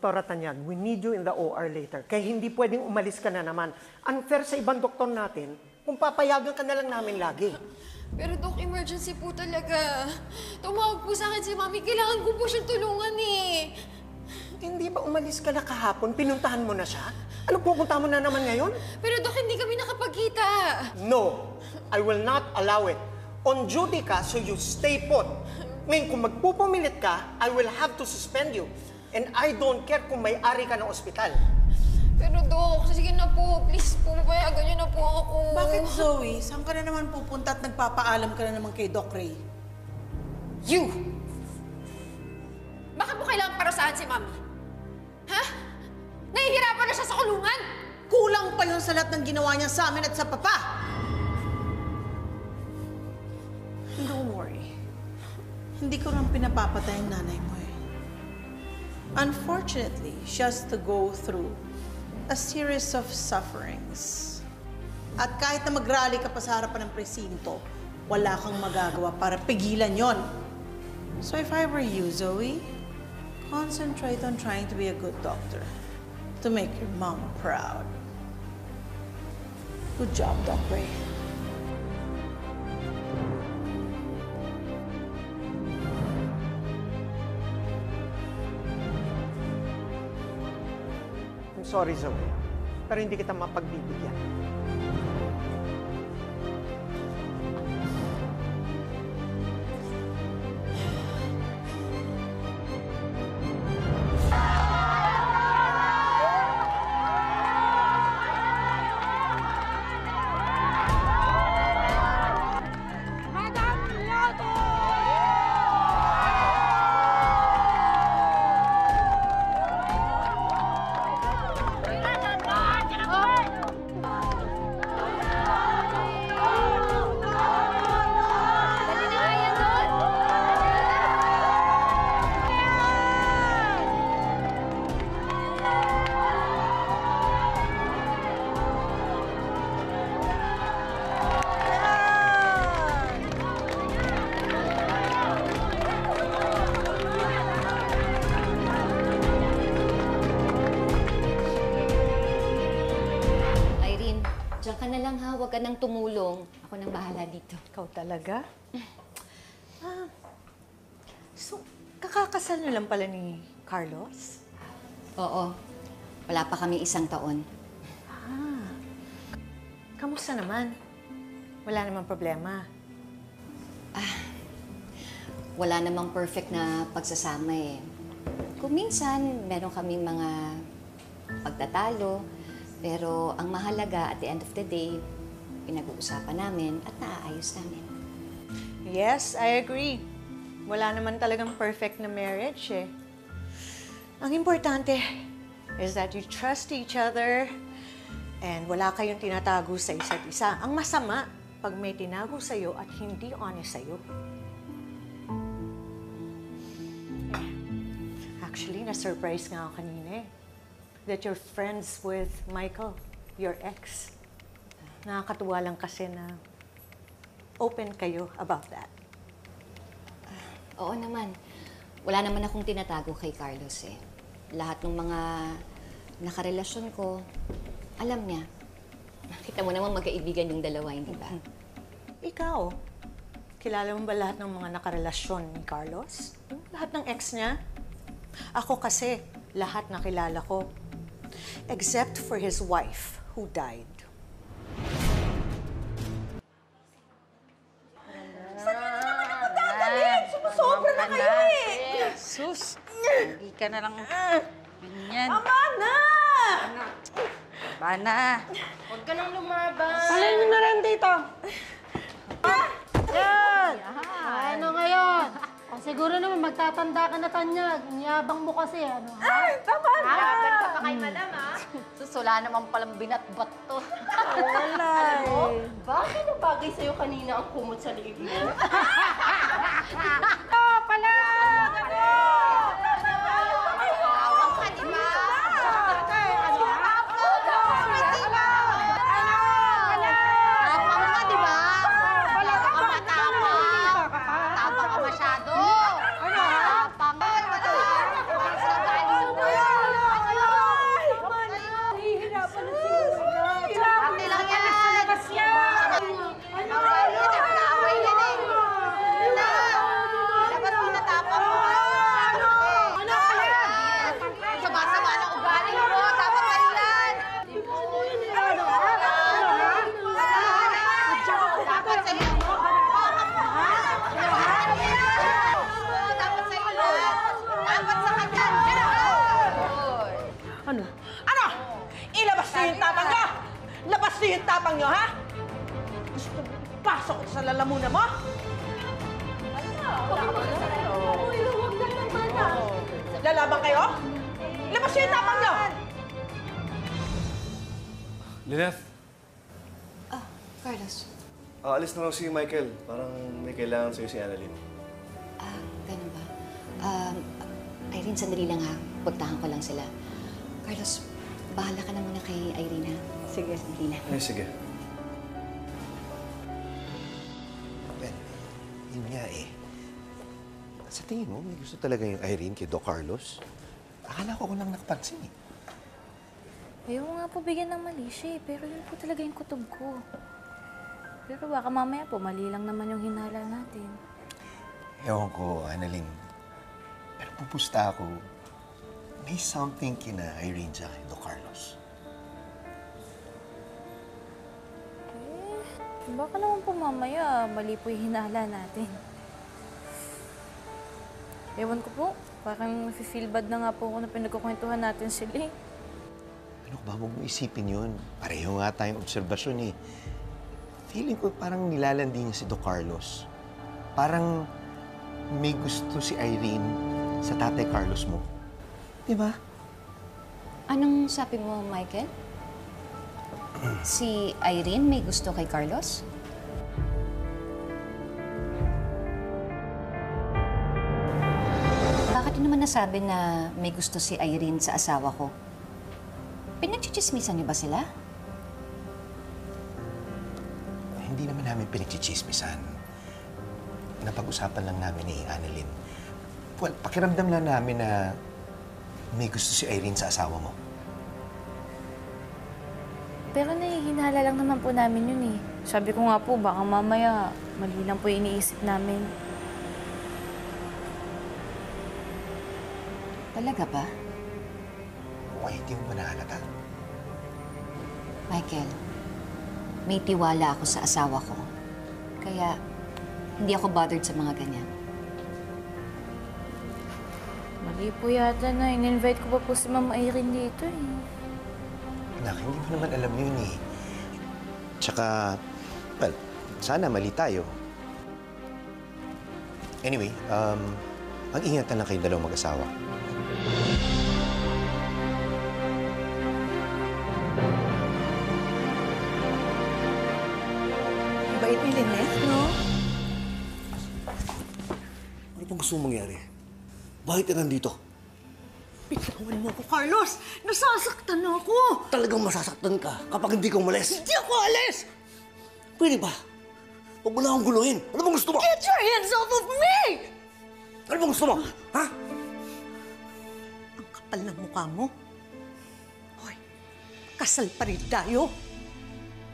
Doktora Tanyag, we need you in the OR later. Kaya hindi pwedeng umalis ka na naman. Unfair sa ibang doktor natin kung papayagan ka na lang namin lagi. Pero Dok, emergency po talaga. Tumawag po sa akin si Mami. Kailangan ko po siyang tulungan eh. Hindi ba umalis ka na kahapon? Pinuntahan mo na siya? Ano, pupunta mo na naman ngayon? Pero Dok, hindi kami nakapagkita. No, I will not allow it. On duty ka, so you stay put. Ngayon, kung magpupumilit ka, I will have to suspend you. And I don't care kung may-ari ka ng ospital. Pero Dok, sige na po. Please po, papayagan niyo na po ako. Bakit, Zoe? Saan ka na naman pupunta at nagpapaalam ka na naman kay Doc Ray? You! Bakit mo kailangan parusahan si Mami? Ha? Nahihirapan na siya sa kulungan? Kulang pa yun sa lahat ng ginawa niya sa amin at sa papa! Don't worry. Hindi ko lang pinapapatay ang nanay mo eh. Unfortunately, she has to go through a series of sufferings. At kahit na mag-rally ka pa sa harapan ng presinto, wala kang magagawa para pigilan yon. So if I were you, Zoe, concentrate on trying to be a good doctor to make your mom proud. Good job, Doc Ray. I'm sorry, Zoe, pero hindi kita mapagbibigyan. Diyan ka na lang ha, huwag ka nang tumulong. Ako nang bahala dito. Ikaw talaga? So, kakakasal na lang pala ni Carlos? Oo, wala pa kami 1 taon. Kamusta naman? Wala namang problema. Wala namang perfect na pagsasama eh. Kung minsan, meron kaming mga pagtatalo, pero ang mahalaga at the end of the day, pinag-uusapan namin at naaayos namin. Yes, I agree. Wala naman talagang perfect na marriage eh. Ang importante is that you trust each other and wala kayong tinatago sa isa't isa. Ang masama, pag may tinago sa'yo at hindi honest sa'yo. Actually, na-surprise nga ako kanina eh. That you're friends with Michael, your ex. Nakakatuwa lang kasi na open kayo about that. Oo naman. Wala naman akong tinatago kay Carlos eh. Lahat ng mga nakarelasyon ko, alam niya. Kita mo naman magkaibigan yung dalawa, hindi ba? Ikaw, kilala mo ba lahat ng mga nakarelasyon ni Carlos? Lahat ng ex niya? Ako kasi, lahat nakilala ko. Except for his wife, who died. Sobra na kayo eh! Sus! Hindi ka na lang ganyan. Tama na! Tama na. Huwag ka nang lumaban. Salin nyo na rin dito! Yan! Ano ngayon? O siguro naman magtatanda ka na, Tanyag. Niyabang mo kasi, ano? Ay, tama na! Laban ka pa kay Madam, ha? Sus, wala naman palang binatbat to. Wala eh. Bakit nabagay sa'yo kanina ang kumot sa liig mo? Ilabas niyo yung tapang niyo! Labas niyo yung tapang niyo, ha? Gusto mo ipasok sa lalamunan mo? Lalaban kayo? Labas niyo yung tapang niyo! Lynette, Carlos. alis na lang si Michael. Parang may kailangan sa'yo si Annalyn. Ganun ba? Irene, sandali lang ha. Pagtahan ko lang sila. Carlos, bahala ka na muna kay Irene ha. Sige. Sandali na. Ay, sige. Well, yun nga eh. Sa tingin mo, may gusto talaga yung Irene kay Doc Carlos? Akala ko lang nakapansin eh. Ayaw nga po bigyan ng mali siya eh, pero yun po talaga yung kutob ko. Pero baka mamaya po, mali lang naman yung hinala natin. Ewan ko, Annalyn. Pero pupusta ako, may something kina Irene sa kay Doc Carlos. Baka naman po mamaya, mali po yung hinala natin. Ewan ko po, parang feel bad na nga po ako na pinagkukwentuhan natin sila eh. Ano ba, huwag mo isipin yun. Pareho nga tayong obserbasyon eh. Feeling ko parang nilalandi niya si Doc Carlos. Parang may gusto si Irene sa tatay Carlos mo. Di ba? Anong sabi mo, Michael? Si Irene may gusto kay Carlos? Bakit yun naman nasabi na may gusto si Irene sa asawa ko? Pinagchichismisan niyo ba sila? Hindi naman namin pinagchichismisan. Napag-usapan lang namin ni Annalyn. Well, pakiramdam lang namin na may gusto si Irene sa asawa mo. Pero nahihinala lang naman po namin yun eh. Sabi ko nga po, baka mamaya mali lang po yung iniisip namin. Talaga ba? Why, hindi mo ba nahalata? Michael, may tiwala ako sa asawa ko. Kaya hindi ako bothered sa mga ganyan. Mali po yata na in-invite ko pa po si Ma'am Irene dito eh. Anak, hindi mo naman alam yun eh. Tsaka, well, sana mali tayo. Anyway, mag-ingatan lang kayong dalawang mag-asawa. Bait ni Lynette, no? Ano bang gusto mong mangyari? Bakit ka nandito? Bitawan mo ako, Carlos! Nasasaktan ako! Talagang masasaktan ka kapag hindi ka umalis. Hindi ako alis! Pwede ba? Huwag mo na akong guluhin. Ano bang gusto mo? Get your hands off of me! Ano bang gusto mo? Ha? Ang kapal ng mukha mo. Hoy, kasal pa rin tayo.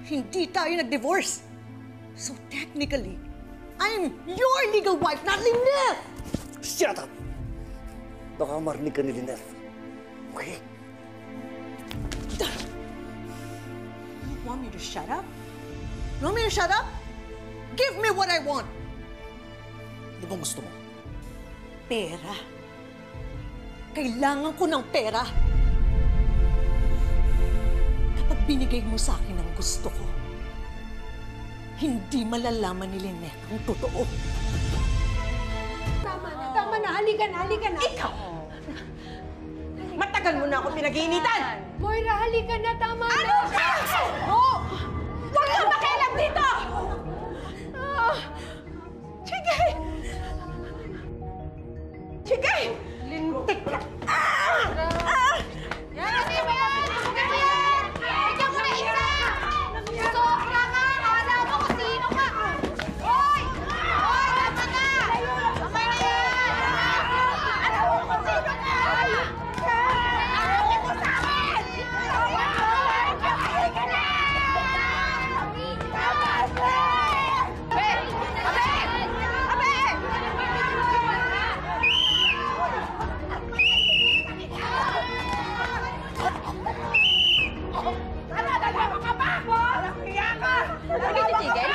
Hindi tayo nag-divorce. So technically, I'm your legal wife, not Lynette! Shut up! Baka marinig ka ni Lynette. Okay? You want me to shut up? You want me to shut up? Give me what I want. Ano bang gusto mo? Pera. Kailangan ko ng pera. Kapag binigay mo sa akin ang gusto ko, hindi malalaman ni Lynette ang totoo. Tama na. Halika na. Ikaw! Matagal mo na ako pinag-iinitan! Moira, halika na. Tama na. Ano ka? Oh! Huwag kang makialam dito! Sige! Sige! Lintik ka! Yan, ano ba yan? Ano ba yan? Bigyan mo na isa! Sobra ka! Akala mo kung sino ka! Hoy! Hoy! Tama na! Tama na yan! Alam mo kung sino ka! Alam mo sa akin! Halika na! Abe! Abe! Abe! Nalalaman ka ba? Walang hiya ka! Hindi titigil?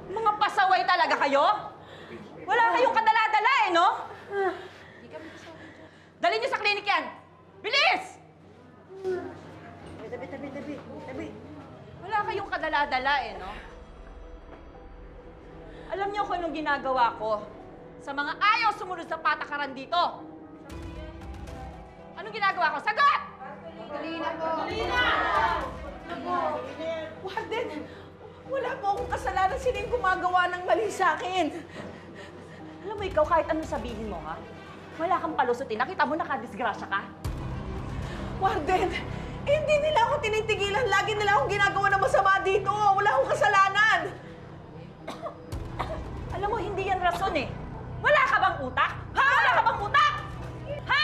Mga pasaway talaga kayo? Wala kayong kadala-dala eh, no? alala eh, no? Alam niyo kung anong ginagawa ko sa mga ayaw sumunod sa patakaran dito? Anong ginagawa ko? Sagot! Kalina po. Warden, wala po akong kasalanan. Sino yung gumagawa ng mali sa akin? Alam mo ikaw, kahit anong sabihin mo, ha? Wala kang palusutin. Nakita mo nakadisgrasya ka? Warden, hindi nila ako tinitigilan. Lagi nila akong ginagawa ng masama dito. Wala akong kasalanan. Alam mo, hindi yan rason eh. Wala ka bang utak? Ha? Wala ka bang utak? Ha?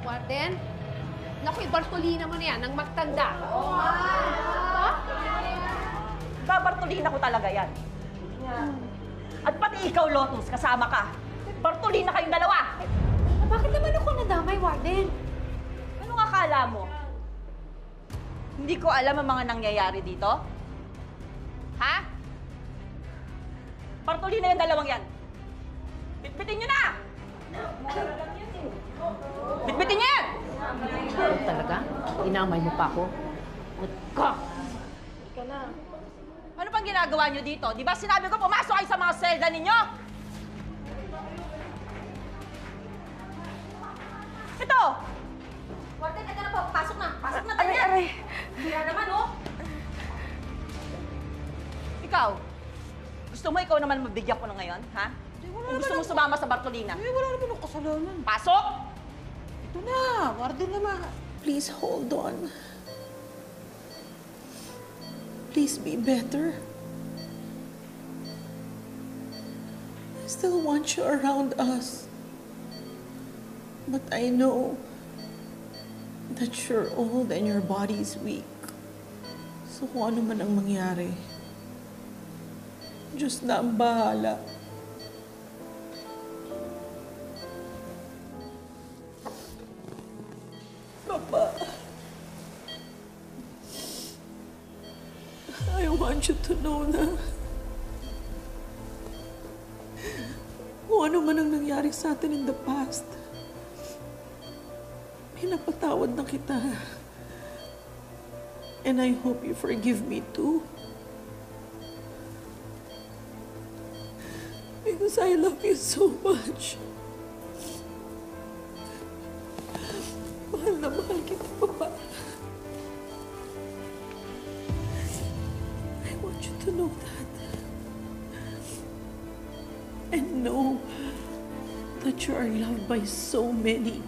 Warden, naku, Bartolina mo na yan, nang magtanda. Babartolina ko talaga yan. At pati ikaw, Lotus, kasama ka. Bartolina kayong dalawa. Bakit naman ako nadamay, Warden? Anong akala mo? Hindi ko alam ang mga nangyayari dito? Ha? Bartolina yung dalawang yan. Bitbitin nyo na! Bitbitin nyo yan! Talaga? Inamay mo pa ako? Ka! Ano pang ginagawa nyo dito? Di ba sinabi ko pumasok kayo sa mga selda ninyo? Ito! Warden, ito na po. Pasok na. Pasok na. Aray, aray. Kaya naman, oh. Ikaw, gusto mo ikaw naman mabigyan ko na ngayon, ha? Kung gusto mo sumama sa Bartolina. Wala naman akong kasalanan. Pasok! Ito na, Warden naman. Please hold on. Please be better. I still want you around us. But I know that you're old and your body's weak. So kung ano man ang mangyari, Diyos na ang bahala. Papa, I want you to know na kung ano man ang nangyari sa atin in the past, pinapatawad na kita. And I hope you forgive me too. Because I love you so much. Mahal na mahal kita, Papa. I want you to know that. And know that you are loved by so many.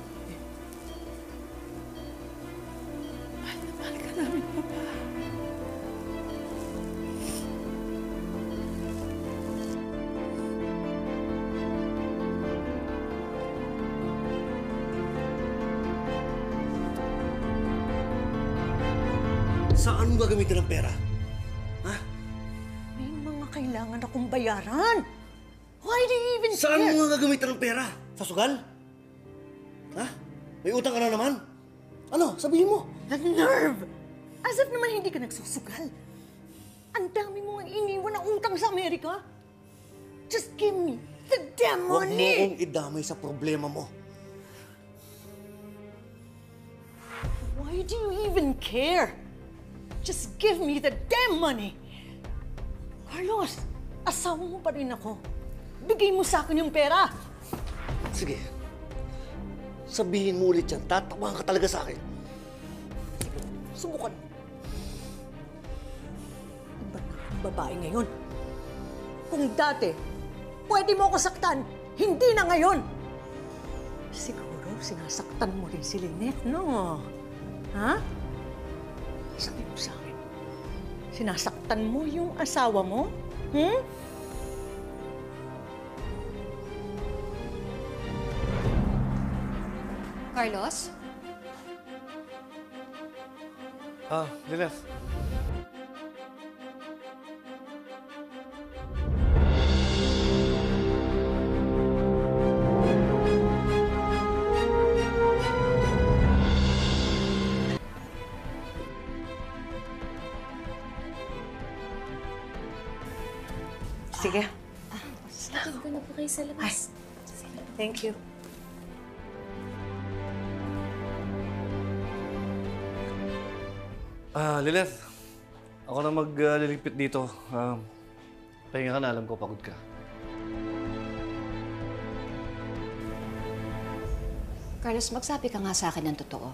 Mahal na mahal ka namin, Papa. Saan mo gagamitin ang pera? Ha? May mga kailangan akong bayaran. Why do you even Saan care? mo nga gagamitin ang pera? Sa sugal? Ha? May utang ka na naman? Ano? Sabihin mo. The nerve! As if naman hindi ka nagsusugal. Ang dami mo nga iniwan na utang sa Amerika. Just give me the damn Huwag mo money! kong idamay sa problema mo. Why do you even care? Just give me the damn money! Carlos, asawa mo pa rin ako. Bigay mo sa akin yung pera. Sige. Sabihin mo ulit yan. Tatawan ka talaga sa akin. Subukan. Iba na ang babae ngayon. Kung dati, pwede mo ako saktan, hindi na ngayon. Siguro, sinasaktan mo rin si Lynette, no? Ha? Sabi mo sa akin, sinasaktan mo yung asawa mo? Hmm? Carlos? Lilith. Sige. Sakit ko na po kayo sa labas. Thank you. Lilith. Ako na magliligpit dito. Pahinga ka na, alam ko pagod ka. Carlos, magsabi ka nga sa akin ng totoo.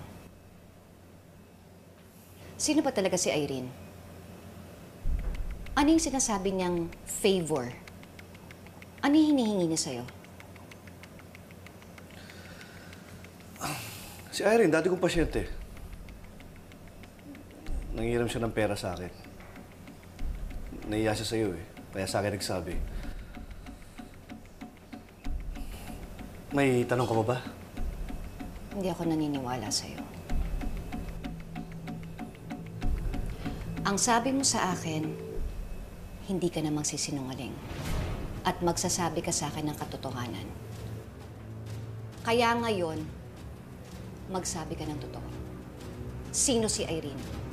Sino ba talaga si Irene? Ano yung sinasabi niyang favor? Ano yung hinihingi niya sa'yo? Si Irene, dati kong pasyente. Nangihiram siya ng pera sa akin. Nahiya siya sa'yo eh. Kaya sa akin nagsabi. May tanong ka ba ba? Hindi ako naniniwala sa'yo. Ang sabi mo sa akin, hindi ka namang sisinungaling. At magsasabi ka sa akin ng katotohanan. Kaya ngayon, magsabi ka ng totoo. Sino si Irene?